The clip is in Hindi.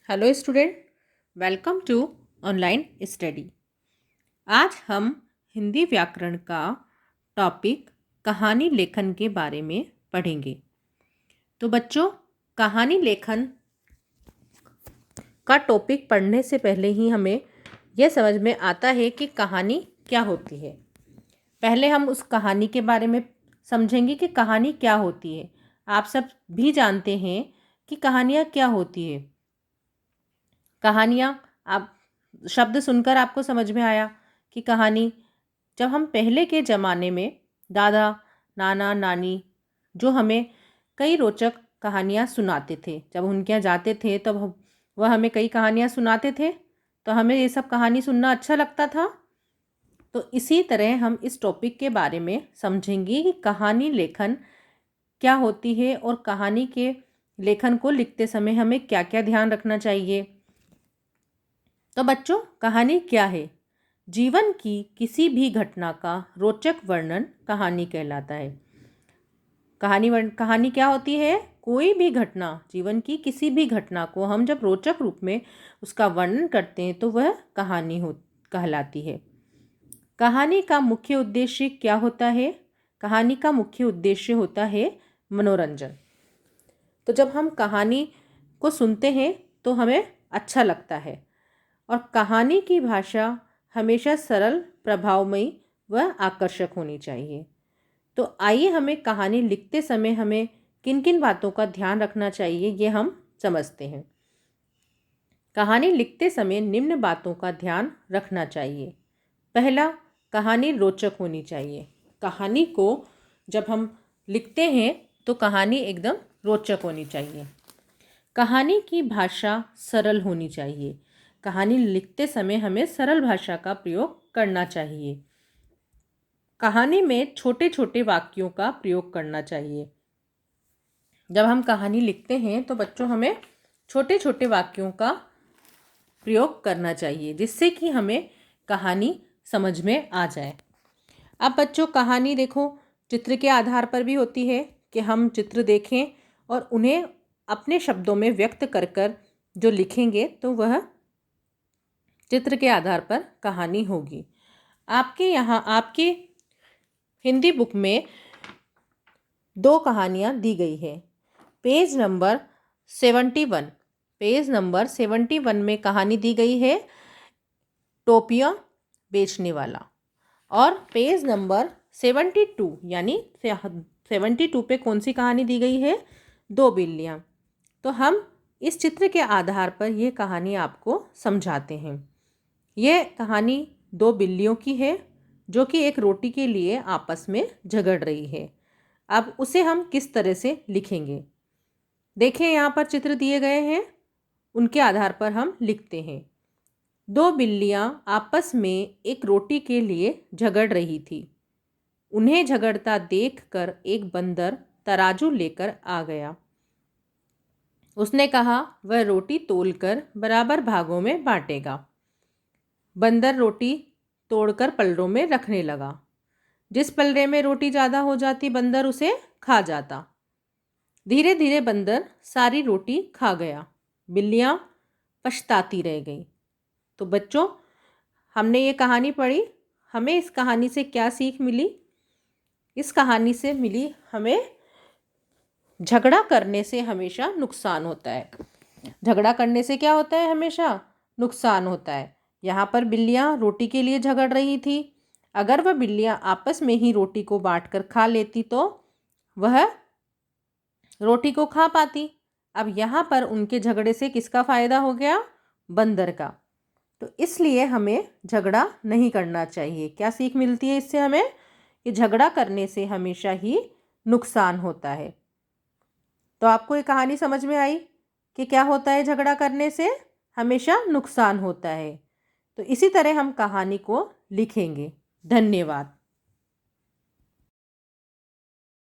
Hello student, welcome to online study. आज हम हिंदी व्याकरण का टॉपिक कहानी लेखन के बारे में पढ़ेंगे। तो बच्चों, कहानी लेखन का टॉपिक पढ़ने से पहले ही हमें यह समझ में आता है कि कहानी क्या होती है। पहले हम उस कहानी के बारे में समझेंगे कि कहानी क्या होती है। आप सब भी जानते हैं कि कहानियाँ क्या होती है। कहानियाँ, आप शब्द सुनकर आपको समझ में आया कि कहानी, जब हम पहले के ज़माने में दादा नाना नानी जो हमें कई रोचक कहानियाँ सुनाते थे, जब उनके यहाँ जाते थे तब वह हमें कई कहानियाँ सुनाते थे, तो हमें ये सब कहानी सुनना अच्छा लगता था। तो इसी तरह हम इस टॉपिक के बारे में समझेंगे कि कहानी लेखन क्या होती है और कहानी के लेखन को लिखते समय हमें क्या क्या ध्यान रखना चाहिए। तो बच्चों, कहानी क्या है? जीवन की किसी भी घटना का रोचक वर्णन कहानी कहलाता है। कहानी क्या होती है? कोई भी घटना, जीवन की किसी भी घटना को हम जब रोचक रूप में उसका वर्णन करते हैं तो वह कहानी कहलाती है। कहानी का मुख्य उद्देश्य क्या होता है? कहानी का मुख्य उद्देश्य होता है मनोरंजन। तो जब हम कहानी को सुनते हैं तो हमें अच्छा लगता है, और कहानी की भाषा हमेशा सरल, प्रभावमयी व आकर्षक होनी चाहिए। तो आइए, हमें कहानी लिखते समय हमें किन किन बातों का ध्यान रखना चाहिए ये हम समझते हैं। कहानी लिखते समय निम्न बातों का ध्यान रखना चाहिए। पहला, कहानी रोचक होनी चाहिए। कहानी को जब हम लिखते हैं तो कहानी एकदम रोचक होनी चाहिए। कहानी की भाषा सरल होनी चाहिए। कहानी लिखते समय हमें सरल भाषा का प्रयोग करना चाहिए। कहानी में छोटे छोटे वाक्यों का प्रयोग करना चाहिए। जब हम कहानी लिखते हैं तो बच्चों, हमें छोटे छोटे वाक्यों का प्रयोग करना चाहिए जिससे कि हमें कहानी समझ में आ जाए। अब बच्चों, कहानी देखो, चित्र के आधार पर भी होती है कि हम चित्र देखें और उन्हें अपने शब्दों में व्यक्त कर कर जो लिखेंगे तो वह चित्र के आधार पर कहानी होगी। आपके यहाँ आपकी हिंदी बुक में 2 कहानियाँ दी गई है। पेज नंबर 71 में कहानी दी गई है टोपियाँ बेचने वाला, और पेज नंबर 72 यानी 72 पे कौन सी कहानी दी गई है? 2 बिल्लियाँ। तो हम इस चित्र के आधार पर ये कहानी आपको समझाते हैं। ये कहानी 2 बिल्लियों की है जो कि एक रोटी के लिए आपस में झगड़ रही है। अब उसे हम किस तरह से लिखेंगे? देखें, यहाँ पर चित्र दिए गए हैं, उनके आधार पर हम लिखते हैं। 2 बिल्लियाँ आपस में एक रोटी के लिए झगड़ रही थी। उन्हें झगड़ता देखकर एक बंदर तराजू लेकर आ गया। उसने कहा वह रोटी तोलकर बराबर भागों में बांटेगा। बंदर रोटी तोड़कर पलड़ों में रखने लगा। जिस पलड़े में रोटी ज़्यादा हो जाती, बंदर उसे खा जाता। धीरे धीरे बंदर सारी रोटी खा गया। बिल्लियाँ पछताती रह गईं। तो बच्चों, हमने ये कहानी पढ़ी, हमें इस कहानी से क्या सीख मिली? इस कहानी से मिली हमें झगड़ा करने से हमेशा नुकसान होता है। झगड़ा करने से क्या होता है? हमेशा नुकसान होता है। यहाँ पर बिल्लियाँ रोटी के लिए झगड़ रही थी। अगर वह बिल्लियाँ आपस में ही रोटी को बांटकर खा लेती तो वह रोटी को खा पाती। अब यहाँ पर उनके झगड़े से किसका फ़ायदा हो गया? बंदर का। तो इसलिए हमें झगड़ा नहीं करना चाहिए। क्या सीख मिलती है इससे हमें? कि झगड़ा करने से हमेशा ही नुकसान होता है। तो आपको ये कहानी समझ में आई कि क्या होता है? झगड़ा करने से हमेशा नुकसान होता है। तो इसी तरह हम कहानी को लिखेंगे। धन्यवाद।